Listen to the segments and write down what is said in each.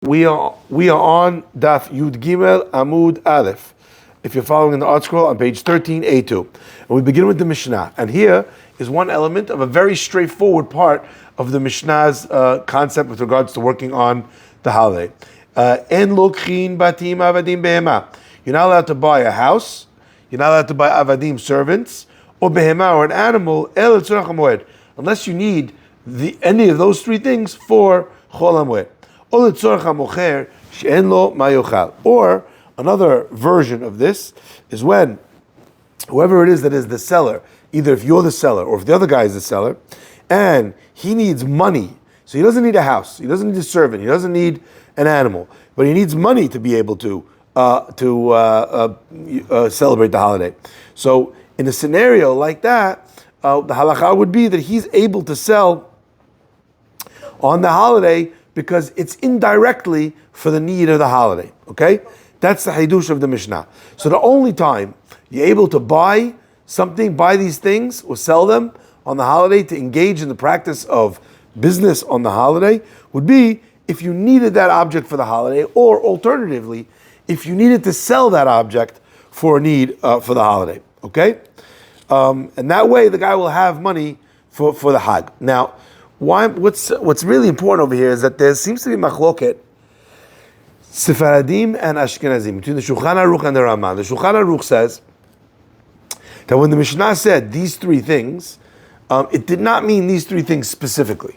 We are on Daf Yud Gimel Amud Aleph. If you're following in the art scroll on page 13A2. And we begin with the Mishnah. And here is one element of a very straightforward part of the Mishnah's concept with regards to working on the holiday. En lokhin batim avadim behema. You're not allowed to buy a house. You're not allowed to buy avadim, servants, or behema, or an animal, el tzorach hamoed, unless you need any of those three things for chol hamoed. Or another version of this is when whoever it is that is the seller, either if you're the seller or if the other guy is the seller, and he needs money, so he doesn't need a house, he doesn't need a servant, he doesn't need an animal, but he needs money to be able to celebrate the holiday. So in a scenario like that, the halakha would be that he's able to sell on the holiday because it's indirectly for the need of the holiday, okay? That's the hidush of the Mishnah. So the only time you're able to buy something, buy these things, or sell them on the holiday to engage in the practice of business on the holiday would be if you needed that object for the holiday, or alternatively, if you needed to sell that object for a need for the holiday, okay? And that way the guy will have money for the Hag. Now, what's really important over here is that there seems to be machloket Sephardim and Ashkenazim between the Shulchan Aruch and the Ramah. The Shulchan Aruch says that when the Mishnah said these three things, it did not mean these three things specifically.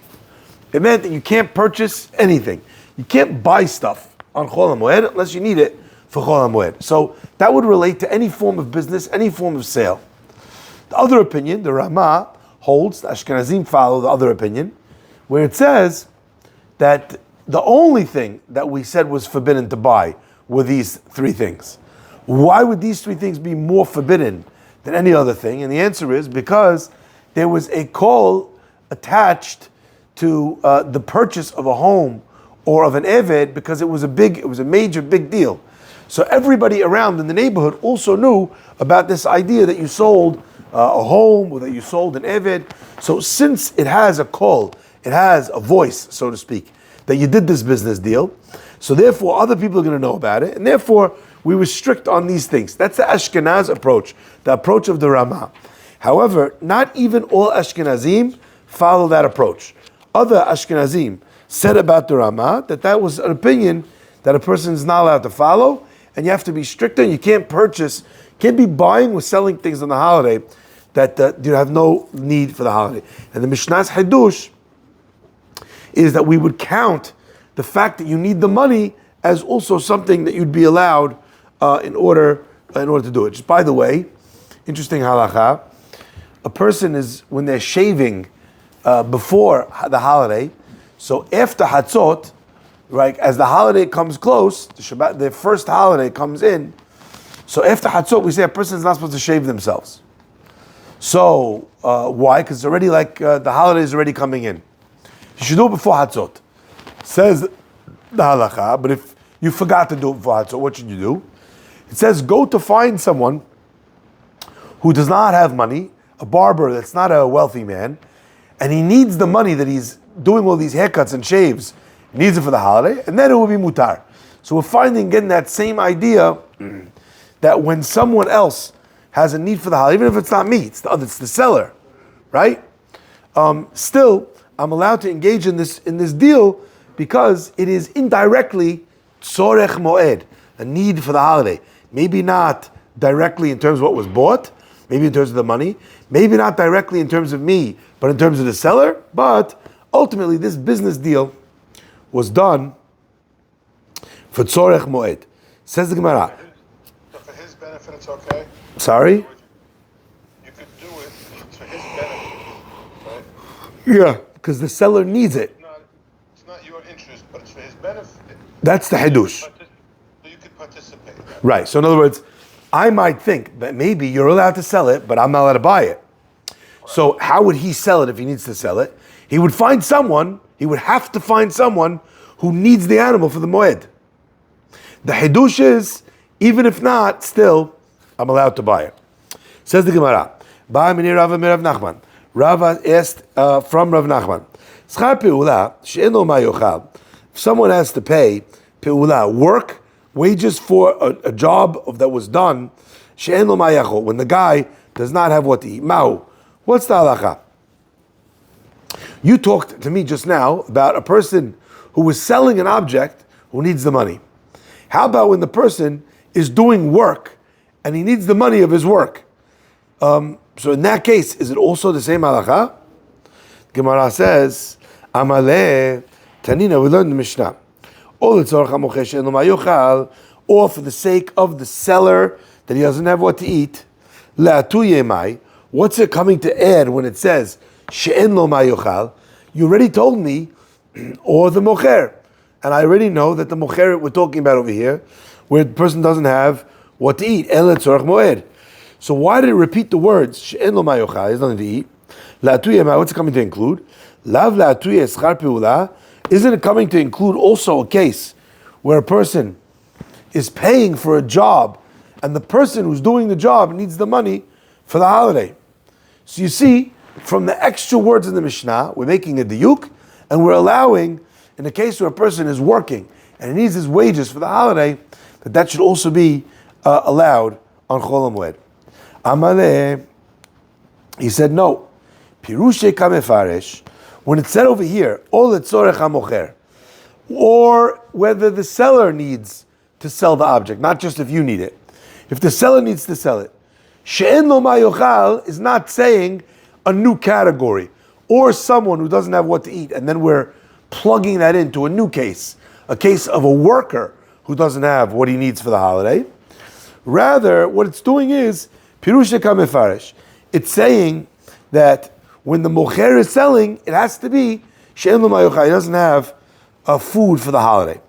It meant that you can't purchase anything. You can't buy stuff on Chol HaMoed unless you need it for Chol HaMoed. So that would relate to any form of business, any form of sale. The other opinion, the Ramah, holds, the Ashkenazim follow the other opinion, where it says that the only thing that we said was forbidden to buy were these three things. Why would these three things be more forbidden than any other thing? And the answer is because there was a call attached to the purchase of a home or of an eved, because it was a major big deal. So everybody around in the neighborhood also knew about this idea that you sold a home or that you sold an eved. So since it has a call, it has a voice, so to speak, that you did this business deal, so therefore other people are going to know about it, and therefore we were strict on these things. That's the Ashkenaz approach, the approach of the Ramah. However, not even all Ashkenazim follow that approach. Other Ashkenazim said about the Ramah that was an opinion that a person is not allowed to follow, and you have to be stricter, and you can't be buying or selling things on the holiday that you have no need for the holiday. And the Mishnah's Hidush is that we would count the fact that you need the money as also something that you'd be allowed in order to do it. Just by the way, interesting halakha, a person is, when they're shaving before the holiday, so after Hatzot, right, as the holiday comes close, the Shabbat, the first holiday comes in, so after Hatzot we say a person is not supposed to shave themselves. So why? Because it's already the holiday is already coming in. You should do it before Hatzot, says the halakha. But if you forgot to do it before Hatzot, what should you do? It says go to find someone who does not have money, a barber that's not a wealthy man, and he needs the money that he's doing all these haircuts and shaves, he needs it for the holiday, and then it will be mutar. So we're getting that same idea that when someone else has a need for the holiday, even if it's not me, it's the seller, right? Still, I'm allowed to engage in this deal because it is indirectly tzorech moed, a need for the holiday. Maybe not directly in terms of what was bought, maybe in terms of the money, maybe not directly in terms of me, but in terms of the seller. But ultimately, this business deal was done for tzorech moed. Says the Gemara. So for his benefit, it's okay? Sorry? You could do it for his benefit, right? Yeah, because the seller needs it. It's not your interest, but it's for his benefit. That's the hidush. So you could participate in that. Right. So in other words, I might think that maybe you're allowed to sell it, but I'm not allowed to buy it. So how would he sell it if he needs to sell it? He would have to find someone who needs the animal for the moed. The hidush is, even if not, still, I'm allowed to buy it. Says the Gemara, Ba mini Rava mi Rav Nachman. Rava asked from Rav Nachman, Schar pe'ula she'en lo ma yochal, if someone has to pay pe'ula, work, wages for a job that was done, she'en lo ma'yachol, when the guy does not have what to eat. Ma'u, what's the halacha? You talked to me just now about a person who was selling an object who needs the money. How about when the person is doing work and he needs the money of his work? So in that case, is it also the same halacha? Gemara says, Amaleh, Tanina, we learned the Mishnah. Or for the sake of the seller that he doesn't have what to eat, what's it coming to add when it says she'en lo ma'yochal? You already told me, or the mocher, and I already know that the mocher we're talking about over here, where the person doesn't have what to eat, el tzorach moed. So why did it repeat the words she'en lo ma'yochal? He has nothing to eat. What's it coming to include? Lav la'atuye eschar peula. Isn't it coming to include also a case where a person is paying for a job and the person who's doing the job needs the money for the holiday? So you see, from the extra words in the Mishnah, we're making a diyuk, and we're allowing, in the case where a person is working and he needs his wages for the holiday, that should also be allowed on Chol HaMoed. Amaleh, he said no. Pirushe kamefaresh, when it said over here, ol etzorech hamocher, or whether the seller needs to sell the object, not just if you need it. If the seller needs to sell it, she'en lo ma'yochal is not saying a new category, or someone who doesn't have what to eat, and then we're plugging that into a new case, a case of a worker who doesn't have what he needs for the holiday. Rather, what it's doing is, pirushe kamefaresh, it's saying that when the mocher is selling, it has to be she'en lo ma'yochal. He doesn't have food for the holiday.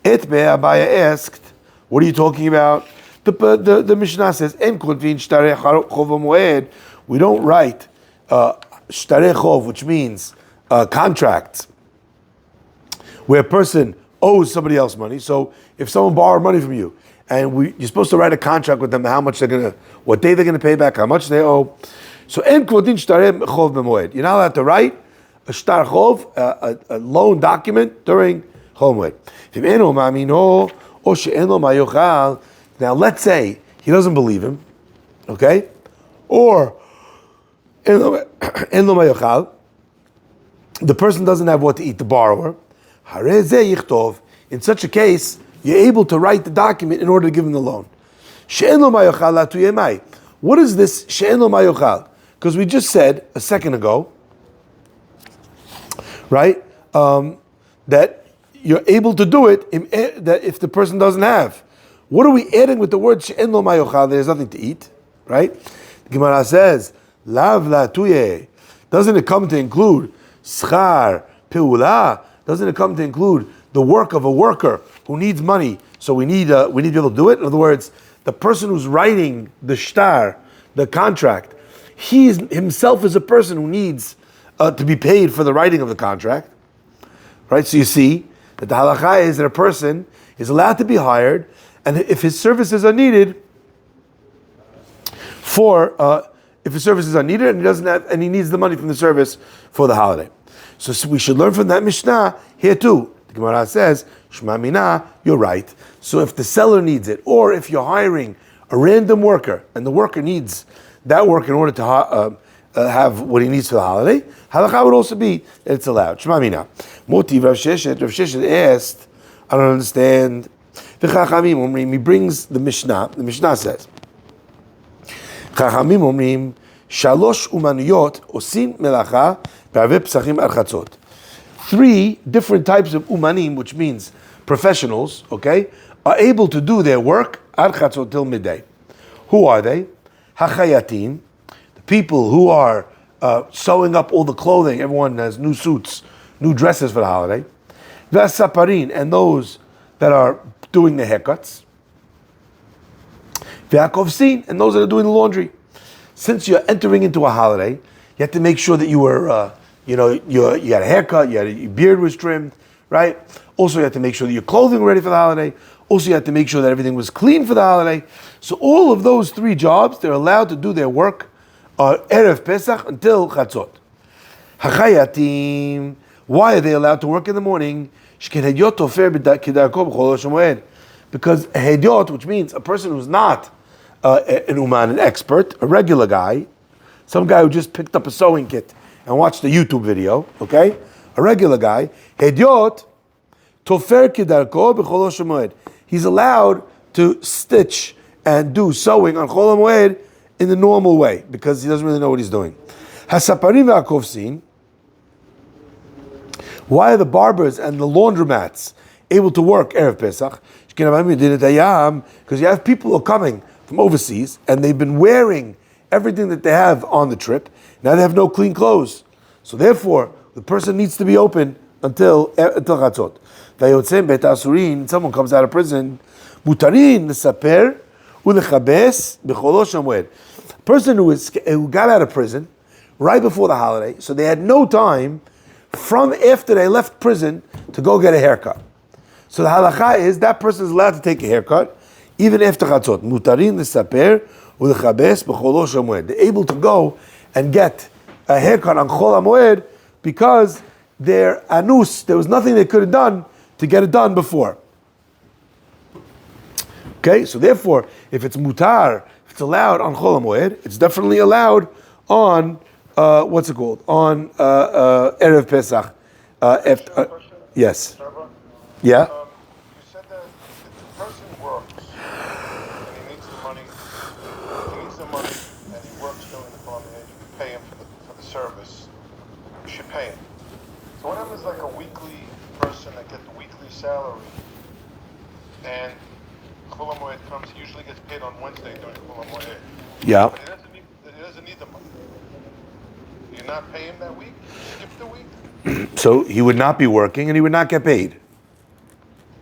Abaya asked, "What are you talking about?" The Mishnah says, "En kotvin shtarei chov moed." We don't write shtarei chov, which means contracts, where a person owes somebody else money. So if someone borrowed money from you, and you're supposed to write a contract with them, how much what day they're gonna pay back, how much they owe. So en kodin shtarei chov b'moed. You're not allowed to write a shtar chov, a loan document during chol moed. Now let's say he doesn't believe him, okay? Or en lo ma'yochal, the person doesn't have what to eat, the borrower. In such a case, you're able to write the document in order to give him the loan. She'en lo ma'yochal la tuyemai. What is this she'en lo ma'yochal? Because we just said a second ago, right, that you're able to do it that if the person doesn't have. What are we adding with the word she'en lo ma'yochal? There's nothing to eat, right? The Gemara says, lav la tuye. Doesn't it come to include schar peula? Doesn't it come to include the work of a worker who needs money? So we need to be able to do it. In other words, the person who's writing the shtar, the contract, he himself is a person who needs to be paid for the writing of the contract, right? So you see that the halacha is that a person is allowed to be hired, and if his services are needed, and he doesn't have, and he needs the money from the service for the holiday. So we should learn from that Mishnah here too. The Gemara says, Shema Mina, you're right. So if the seller needs it, or if you're hiring a random worker, and the worker needs that work in order to have what he needs for the holiday, halakha would also be that it's allowed. Shema Mina. Motiv Rav Sheshet asked, I don't understand. The Chachamim Omrim, he brings the Mishnah says, Chachamim Omrim, Shalosh umaniyot osin melacha b'arvei psachim al chatzot. 3 different types of umanim, which means professionals, okay, are able to do their work al chatzot till midday. Who are they? Hachayatin, the people who are sewing up all the clothing. Everyone has new suits, new dresses for the holiday. V'asaparin, and those that are doing the haircuts. V'akovsin, and those that are doing the laundry. Since you're entering into a holiday, you have to make sure that you were, you had a haircut, your beard was trimmed, right? Also, you have to make sure that your clothing was ready for the holiday. Also, you have to make sure that everything was clean for the holiday. So all of those 3 jobs, they're allowed to do their work Erev Pesach until Chatzot. Hachayatim, why are they allowed to work in the morning? Because hediot, which means a person who's not an uman, an expert, a regular guy, some guy who just picked up a sewing kit and watched a YouTube video, okay? A regular guy, hediot, tofer kidarko b'chol moed. He's allowed to stitch and do sewing on chol moed in the normal way because he doesn't really know what he's doing. Hasaparim v'akovsin. Why are the barbers and the laundromats able to work Erev Pesach? Because you have people who are coming from overseas and they've been wearing everything that they have on the trip. Now they have no clean clothes. So therefore, the person needs to be open until Chatzot. Someone comes out of prison. Mutarin l'saper u'lechabes b'cholo shamoed. Person who got out of prison right before the holiday, so they had no time from after they left prison to go get a haircut. So the halacha is that person is allowed to take a haircut even after chatzot. Mutarin l'saper u'lechabes b'cholo shamoed. They're able to go and get a haircut on chol hamoed because their anus, there was nothing they could have done to get it done before. Okay, so therefore, if it's mutar, if it's allowed on chol hamoed, it's definitely allowed on what's it called? On Erev Pesach. Yes. Yeah. You said that if the person works and he needs the money, and he works during the holiday, you can pay him for the service. You should pay him. So what happens like a weekly person that gets the weekly salary, and Chol HaMoed comes, he usually gets paid on Wednesday during Chol HaMoed. Yeah. But he doesn't need the money. You not pay him that week? Skip the week? So he would not be working and he would not get paid.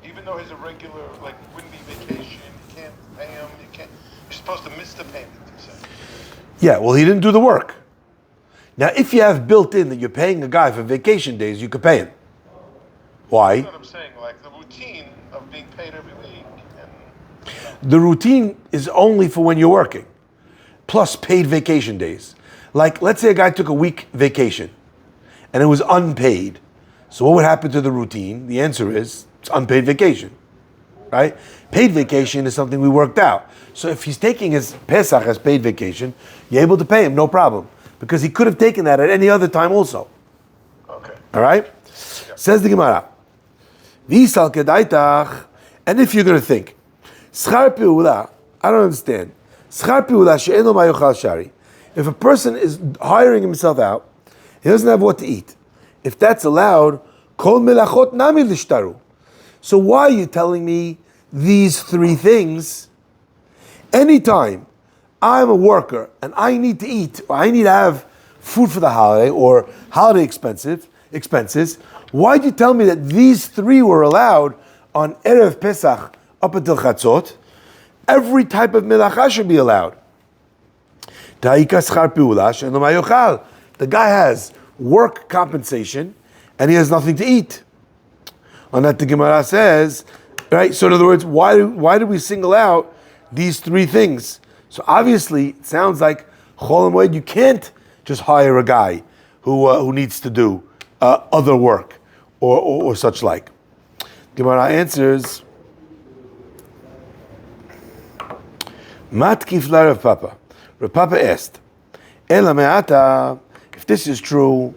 Even though he's a regular, like, wouldn't be vacation, you can't pay him, you're supposed to miss the payment, you said. Yeah, well, he didn't do the work. Now, if you have built in that you're paying a guy for vacation days, you could pay him. Why? That's what I'm saying, like the routine of being paid every week. The routine is only for when you're working, plus paid vacation days. Like, let's say a guy took a week vacation, and it was unpaid. So what would happen to the routine? The answer is, it's unpaid vacation, right? Paid vacation is something we worked out. So if he's taking his Pesach as paid vacation, you're able to pay him, no problem. Because he could have taken that at any other time also. Okay. All right? Yeah. Says the Gemara. V'isal kedaitach. And if you're going to think, Schar pi'ula, I don't understand. Schar pi'ula she'eno ma'yochal shari. If a person is hiring himself out, he doesn't have what to eat. If that's allowed, kol melachot nami lishtaru. So why are you telling me these three things? Anytime I'm a worker and I need to eat, or I need to have food for the holiday or holiday expenses, why'd you tell me that these three were allowed on Erev Pesach up until Chatzot? Every type of melacha should be allowed. The guy has work compensation and he has nothing to eat. On that the Gemara says, right? So in other words, why do we single out these three things? So obviously, it sounds like Chol HaMoed, you can't just hire a guy who needs to do other work or such like. Gemara answers, Matkif la Rav Papa. Rav Papa asked, Ela me'ata, if this is true,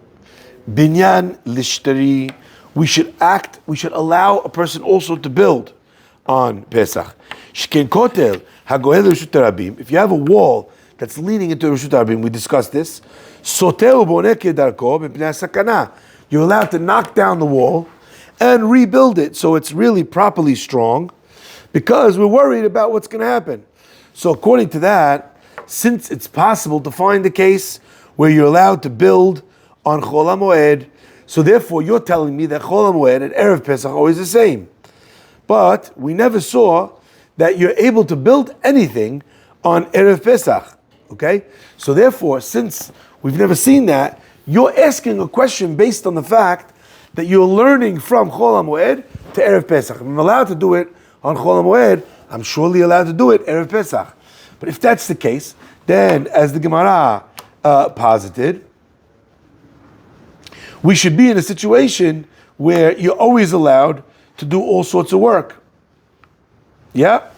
binyan lishtari, we should allow a person also to build on Pesach. Shken kotel hagoel reshut harabim. If you have a wall that's leaning into reshut harabim, we discussed this. Soteu boneh kedarko b'pnei sakana. You're allowed to knock down the wall and rebuild it so it's really properly strong, because we're worried about what's going to happen. So according to that, since it's possible to find a case where you're allowed to build on Chol HaMoed, so therefore you're telling me that Chol HaMoed and Erev Pesach are always the same. But we never saw that you're able to build anything on Erev Pesach, okay? So therefore, since we've never seen that, you're asking a question based on the fact that you're learning from Chol HaMoed to Erev Pesach. If I'm allowed to do it on Chol HaMoed, I'm surely allowed to do it Erev Pesach. But if that's the case, then as the Gemara posited, we should be in a situation where you're always allowed to do all sorts of work. Yeah?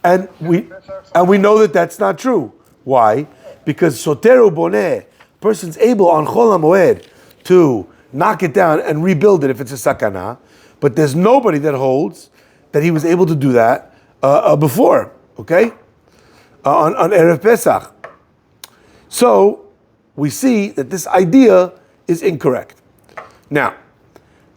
And we know that that's not true. Why? Because soteru boneh, person's able on chol hamoed to knock it down and rebuild it if it's a sakana, but there's nobody that holds that he was able to do that before, okay? On Erev Pesach. So, we see that this idea is incorrect. Now,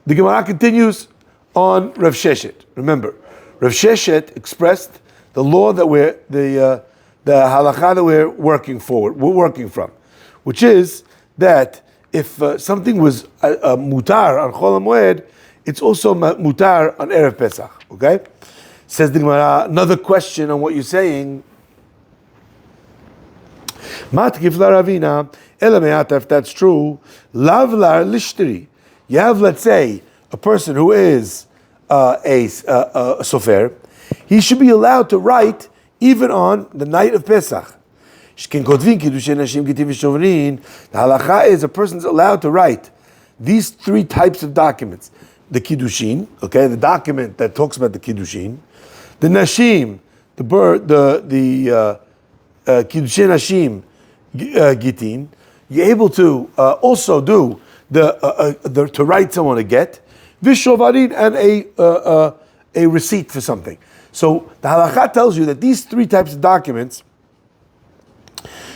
the Gemara continues on Rav Sheshet. Remember, Rav Sheshet expressed the law that the halakha that we're working from, which is that if something was mutar on Chol HaMoed, it's also mutar on Erev Pesach. Okay? Says the Gemara, another question on what you're saying. Matkif la Ravina, ela if that's true, lav la lishtri. You have, let's say, a person who is a sofer, he should be allowed to write even on the night of Pesach. The halacha is a person's allowed to write these three types of documents. The kiddushin, okay, the document that talks about the kiddushin. The nashim, the kiddushin nashim gitin. You're able to also do to write someone a get, vishovarin, and a receipt for something. So the halakha tells you that these three types of documents,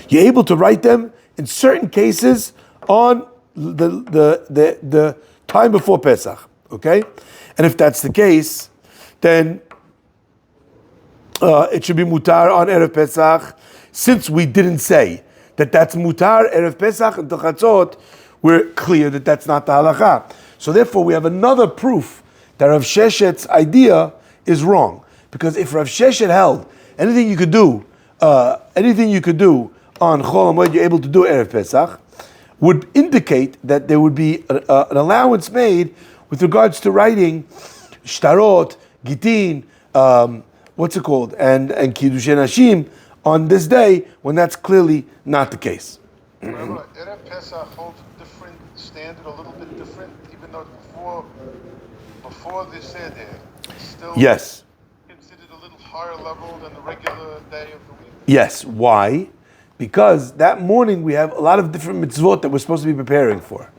you're able to write them in certain cases on the time before Pesach. Okay, and if that's the case, then it should be mutar on Erev Pesach. Since we didn't say that that's mutar Erev Pesach and Chatzot, we're clear that that's not the halakha. So therefore, we have another proof that Rav Sheshet's idea is wrong. Because if Rav Sheshet held anything you could do on Chol HaMoed, you're able to do Erev Pesach, would indicate that there would be an allowance made with regards to writing shtarot, gitin, what's it called, and kiddushin hashim on this day when that's clearly not the case. Erev Pesach holds a different standard, a little bit different, even though before the Seder, it's still considered a little higher level than the regular day of the week. Yes. Why? Because that morning we have a lot of different mitzvot that we're supposed to be preparing for.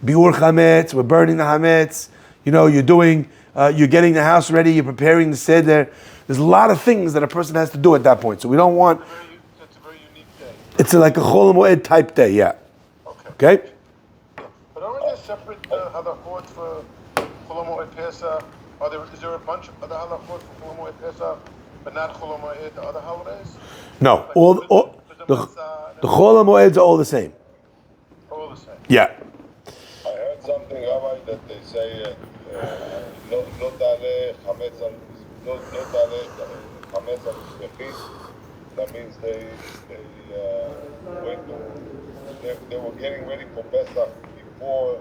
Biur chametz, we're burning the chametz. You're doing, you're getting the house ready. You're preparing the seder. There's a lot of things that a person has to do at that point. So we don't want. That's a very unique day. It's like a chol moed type day, yeah. Okay. But aren't there separate halachot for chol moed Pesach? Is there a bunch of other halachot for chol moed Pesach, but not chol moed the other holidays? No, the chol moeds are all the same. All the same. Yeah. I heard something, Rabbi, that they say no tale chametz al mizbechit. That means they they were getting ready for Pesach before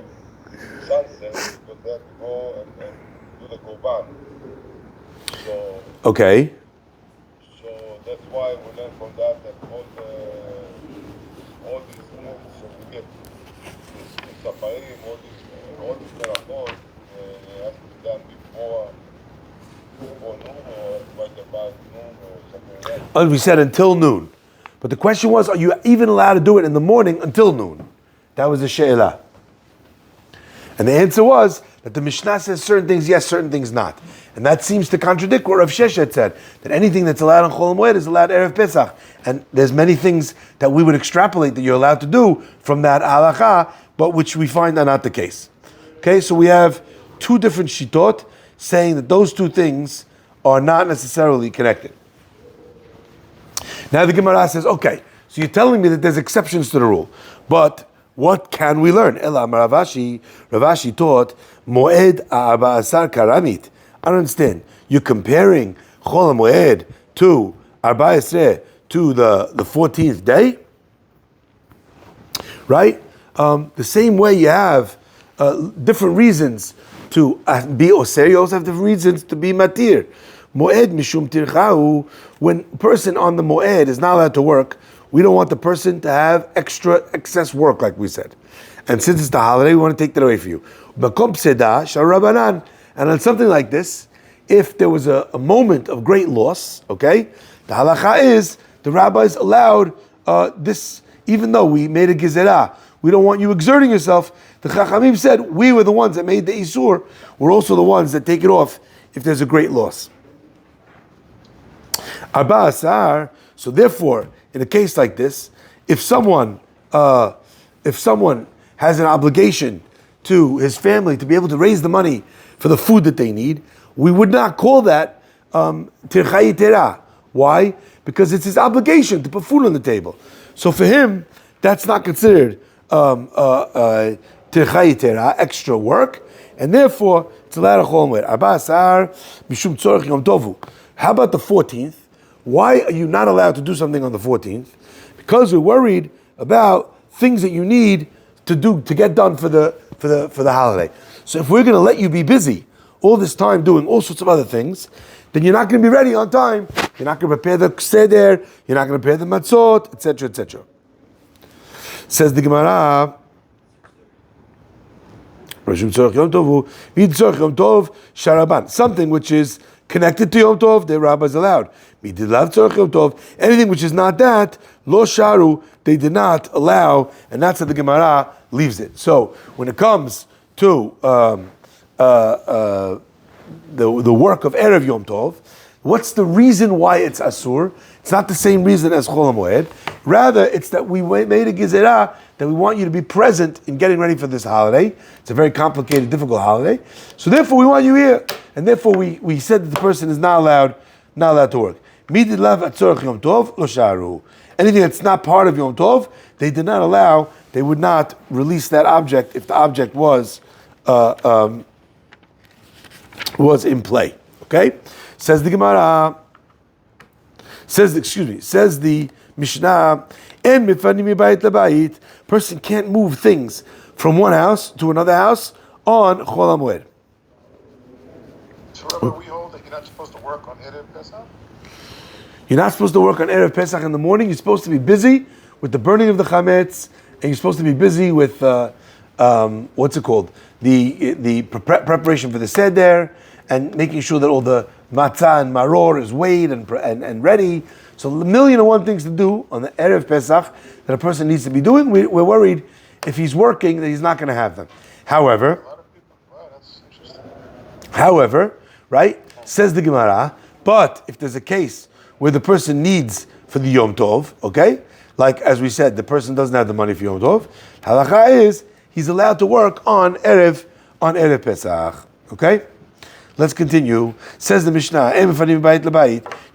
sunset because they had to go and do the korban. So Okay. So that's why we learn from that all these moves, so we get safarim, all these melachot, it has to be done before noon or right about noon or something like that. We said until noon. But the question was, are you even allowed to do it in the morning until noon? That was the she'elah. And the answer was that the Mishnah says certain things yes, certain things not. And that seems to contradict what Rav Sheshet said, that anything that's allowed on Chol HaMoed is allowed Erev Pesach. And there's many things that we would extrapolate that you're allowed to do from that halakha, but which we find are not the case. Okay, so we have two different shitot saying that those two things are not necessarily connected. Now the Gemara says, okay, so you're telling me that there's exceptions to the rule, but what can we learn? Ela Ravashi taught Moed Arba'asar Karamit. I don't understand. You're comparing Chol HaMoed to Arba Yisreh, to the 14th day? Right? The same way you have different reasons to be Oser, you also have different reasons to be Matir. Moed Mishum Tirchahu, when a person on the Moed is not allowed to work, we don't want the person to have excess work, like we said. And since it's the holiday, we want to take that away for you. Makom pseda shar Rabbanan. And on something like this, if there was a moment of great loss, okay, the halacha is the rabbis allowed this, even though we made a gezerah, we don't want you exerting yourself. The Chachamim said we were the ones that made the isur. We're also the ones that take it off if there's a great loss. Arba asar. So therefore, in a case like this, if someone has an obligation to his family to be able to raise the money for the food that they need, we would not call that tircha yitera. Why? Because it's his obligation to put food on the table. So for him, that's not considered tircha yitera, extra work, and therefore it's allowed to chol moed. Arba asar mishum tzorech yom tovu. How about the 14th? Why are you not allowed to do something on the 14th? Because we're worried about things that you need to do to get done for the holiday. So if we're going to let you be busy all this time doing all sorts of other things, then you're not going to be ready on time. You're not going to prepare the seder. You're not going to prepare the matzot, etc., etc. Says the Gemara. Something which is connected to Yom Tov, the rabbis allowed. Anything which is not that, lo sharu, they did not allow, and that's how the Gemara leaves it. So when it comes to the work of Erev Yom Tov, what's the reason why it's asur? It's not the same reason as Chol HaMoed. Rather, it's that we made a gezerah that we want you to be present in getting ready for this holiday. It's a very complicated, difficult holiday. So therefore, we want you here. And therefore, we said that the person is not allowed to work. Anything that's not part of Yom Tov, they did not allow, they would not release that object if the object was in play. Okay? Says the Gemara, says the Mishnah, and mifanim mibayit labayit, person can't move things from one house to another house on Chol HaMoed. So remember, we hold that you're not supposed to work on Erev Pesach? You're not supposed to work on Erev Pesach in the morning. You're supposed to be busy with the burning of the chametz, and you're supposed to be busy with what's it called? The preparation for the seder, and making sure that all the matzah and maror is weighed and ready. So a million and one things to do on the Erev Pesach that a person needs to be doing. We're worried if he's working that he's not going to have them. However, A lot of people, wow, that's interesting. However, right, says the Gemara, but if there's a case where the person needs for the Yom Tov, okay, like as we said, the person doesn't have the money for Yom Tov, halacha is he's allowed to work on Erev Pesach, okay? Let's continue. Says the Mishnah, you're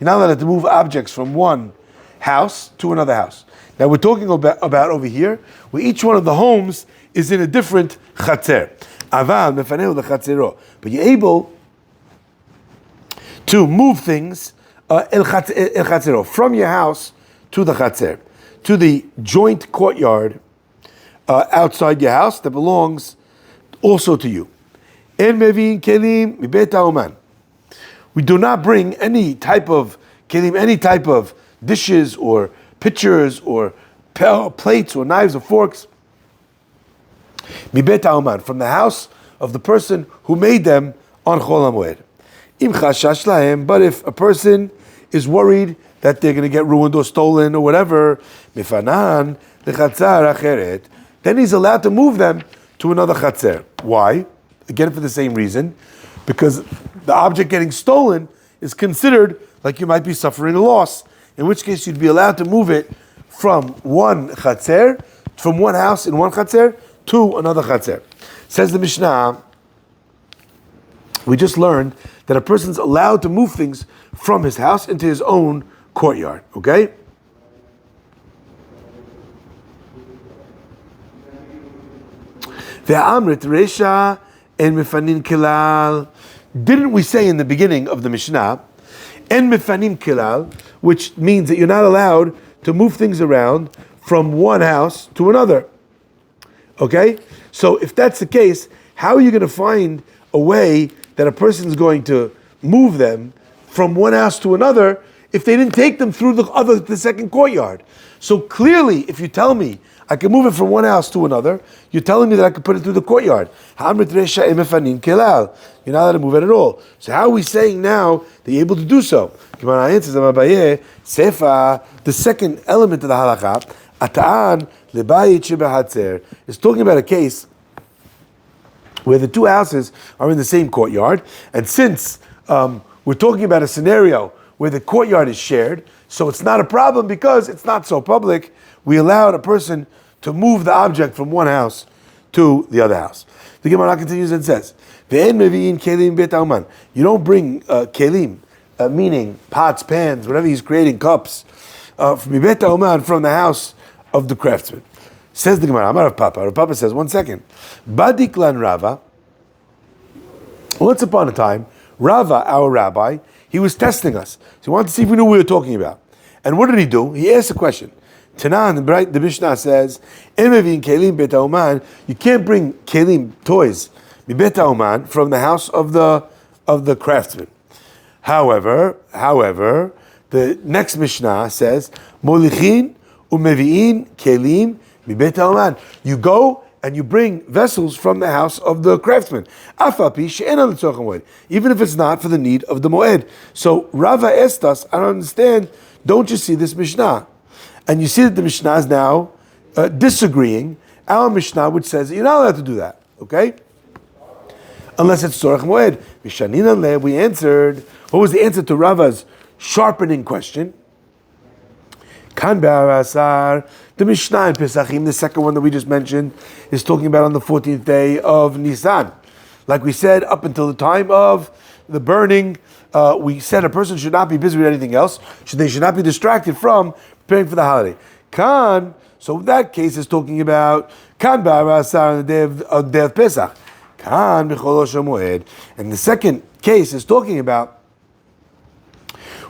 not allowed to move objects from one house to another house. Now we're talking about over here, where each one of the homes is in a different chatzer. But you're able to move things from your house to the chatzer, to the joint courtyard outside your house that belongs also to you. We do not bring any type of kelim, any type of dishes or pitchers or plates or knives or forks from the house of the person who made them on Chol HaMoed. But if a person is worried that they're going to get ruined or stolen or whatever, then he's allowed to move them to another chatzer. Why? Again, for the same reason, because the object getting stolen is considered like you might be suffering a loss, in which case you'd be allowed to move it from one chatzer, from one house in one chatzer to another chatzer. Says the Mishnah, we just learned that a person's allowed to move things from his house into his own courtyard, okay? Ve'amrit resha en mefanin kilal. Didn't we say in the beginning of the Mishnah, en mefanin kilal, which means that you're not allowed to move things around from one house to another. Okay? So if that's the case, how are you going to find a way that a person's going to move them from one house to another if they didn't take them through the second courtyard? So clearly, if you tell me I can move it from one house to another. You're telling me that I can put it through the courtyard. You're not allowed to move it at all. So how are we saying now that you're able to do so? The second element of the halakha, ata'an lebayit shebehatzer, is talking about a case where the two houses are in the same courtyard, and since we're talking about a scenario where the courtyard is shared, so it's not a problem because it's not so public, we allowed a person to move the object from one house to the other house. The Gemara continues and says, "Ve'en mevi'in kelim bet ha'uman." You don't bring kelim, meaning pots, pans, whatever he's creating, cups, from bet ha'uman, from the house of the craftsman. Says the Gemara, Amar Rav Papa. Rav Papa says, one second. Badiklan Rava. Once upon a time, Rava, our rabbi, he was testing us. So he wanted to see if we knew what we were talking about. And what did he do? He asked a question. Tanan, the Mishnah says, "Emevin kelim bet ha'uman." You can't bring kelim, toys, bet ha'uman, from the house of the craftsman. However, the next Mishnah says, "Molichin umeviin kelim bet ha'uman." You go and you bring vessels from the house of the craftsman. Even if it's not for the need of the Moed. So Rava asked us, I don't understand, don't you see this Mishnah? And you see that the Mishnah is now disagreeing our Mishnah, which says that you're not allowed to do that, okay? Unless it's Tzorach Moed. We answered, what was the answer to Rava's sharpening question? Kan Be'arasar, the Mishnah in Pesachim, the second one that we just mentioned, is talking about on the 14th day of Nisan. Like we said, up until the time of the burning, we said a person should not be busy with anything else. They should not be distracted from preparing for the holiday. Kan, so that case is talking about Kan Be'arasar on the day of Pesach. Kan B'cholosh HaMoed. And the second case is talking about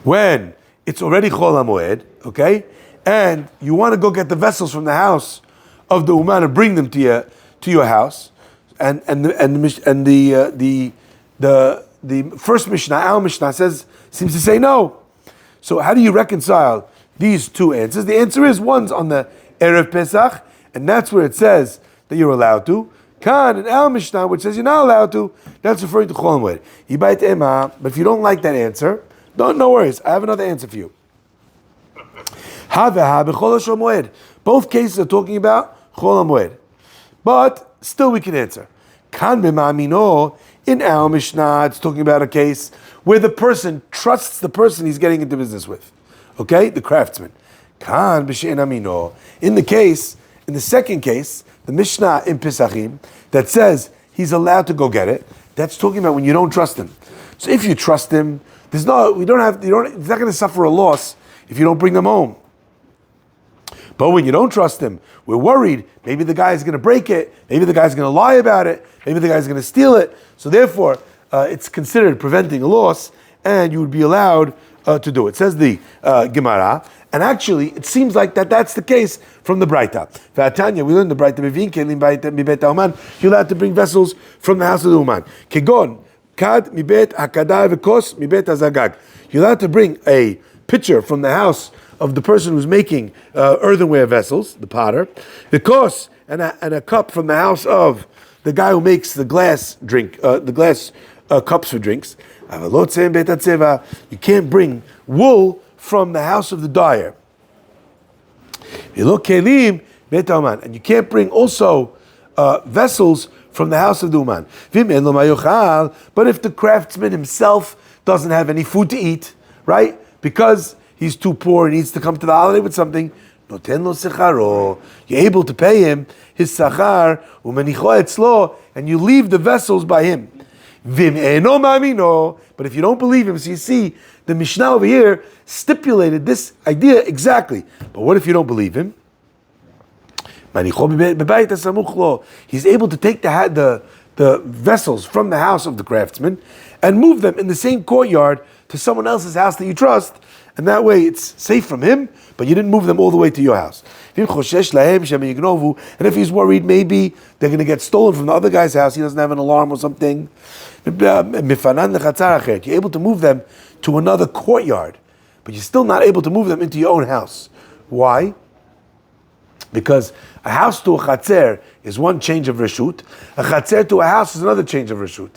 when it's already Chol HaMoed, okay? And you want to go get the vessels from the house of the Uman and bring them to your house, and the first Mishnah, our Mishnah seems to say no. So how do you reconcile these two answers? The answer is one's on the Erev Pesach, and that's where it says that you're allowed to. Kan and our Mishnah, which says you're not allowed to, that's referring to Chol HaMoed. Yibayit Ema, but if you don't like that answer, no worries. I have another answer for you. Both cases are talking about Chol HaMoed. But still we can answer. Kan b'ma'amino, in our Mishnah, it's talking about a case where the person trusts the person he's getting into business with. Okay? The craftsman. Kan b'she'en amino. In the second case, the Mishnah in Pesachim, that says he's allowed to go get it, that's talking about when you don't trust him. So if you trust him, it's not going to suffer a loss if you don't bring them home. But when you don't trust him, we're worried, maybe the guy is going to break it, maybe the guy's going to lie about it, maybe the guy's going to steal it. So therefore, it's considered preventing a loss, and you would be allowed to do it. Says the Gemara, and actually, it seems like that's the case from the Braita. V'atanya, we learned the Braita, you're allowed to bring vessels from the house of the Uman. Kegon, kad mibet hakada v'kos mibet hazagag. You're allowed to bring a pitcher from the house of the person who's making earthenware vessels, the potter, the kos, and a cup from the house of the guy who makes the glass cups for drinks. You can't bring wool from the house of the dyer. And you can't bring also vessels from the house of the uman. But if the craftsman himself doesn't have any food to eat, right? Because he's too poor and needs to come to the holiday with something, you're able to pay him his sachar, and you leave the vessels by him. But if you don't believe him, so you see, the Mishnah over here stipulated this idea exactly. But what if you don't believe him? He's able to take the vessels from the house of the craftsman and move them in the same courtyard to someone else's house that you trust, and that way it's safe from him, but you didn't move them all the way to your house. And if he's worried maybe they're going to get stolen from the other guy's house, he doesn't have an alarm or something, you're able to move them to another courtyard, but you're still not able to move them into your own house. Why? Because a house to a chatzer is one change of reshut. A chatzer to a house is another change of reshut.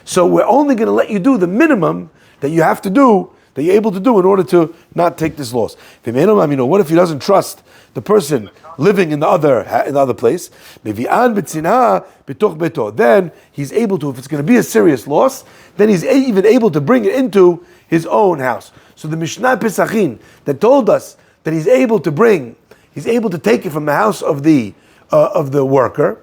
So we're only going to let you do the minimum that you have to do, that you're able to do in order to not take this loss. What if he doesn't trust the person living in the other place? Then he's able to, if it's going to be a serious loss, then he's even able to bring it into his own house. So the Mishnah Pesachin that told us that he's able to take it from the house of the worker.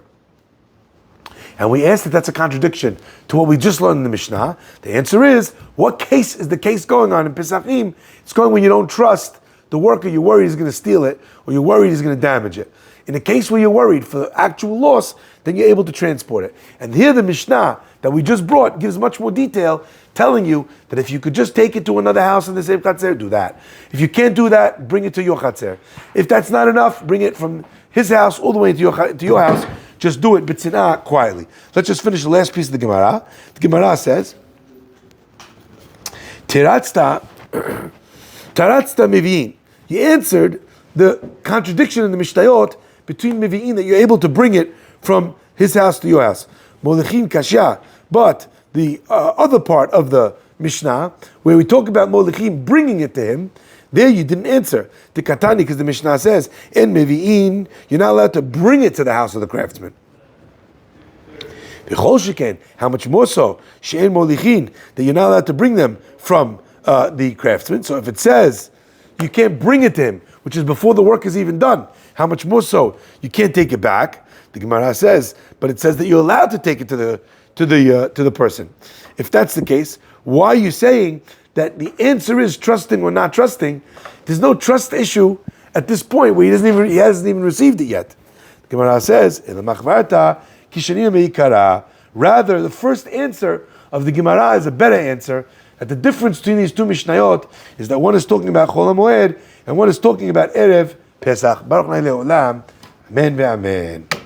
And we asked if that's a contradiction to what we just learned in the Mishnah. The answer is, what case is the case going on in Pesachim? It's going when you don't trust the worker, you're worried he's going to steal it, or you're worried he's going to damage it. In a case where you're worried for actual loss, then you're able to transport it. And here the Mishnah that we just brought gives much more detail, telling you that if you could just take it to another house in the same chatzer, do that. If you can't do that, bring it to your chatzer. If that's not enough, bring it from his house all the way to your house. Just do it b'tzinah, quietly. Let's just finish the last piece of the Gemara. The Gemara says, Tiratzta Mevi'in. He answered the contradiction in the Mishnayot between Mevi'in, that you're able to bring it from his house to your house. Molechin Kashya. But the other part of the Mishnah, where we talk about Molechin bringing it to him, there you didn't answer. The Katani, because the Mishnah says, in Mevi'in, you're not allowed to bring it to the house of the craftsman. How much more so? She'en Molichin, that you're not allowed to bring them from the craftsman. So if it says you can't bring it to him, which is before the work is even done, how much more so you can't take it back? The Gemara says, but it says that you're allowed to take it to the person. If that's the case, why are you saying that the answer is trusting or not trusting? There's no trust issue at this point where he hasn't even received it yet. The Gemara says, rather, the first answer of the Gemara is a better answer. That the difference between these two Mishnayot is that one is talking about Chol HaMoed and one is talking about Erev Pesach. Baruch Le'olam. Amen ve'amen.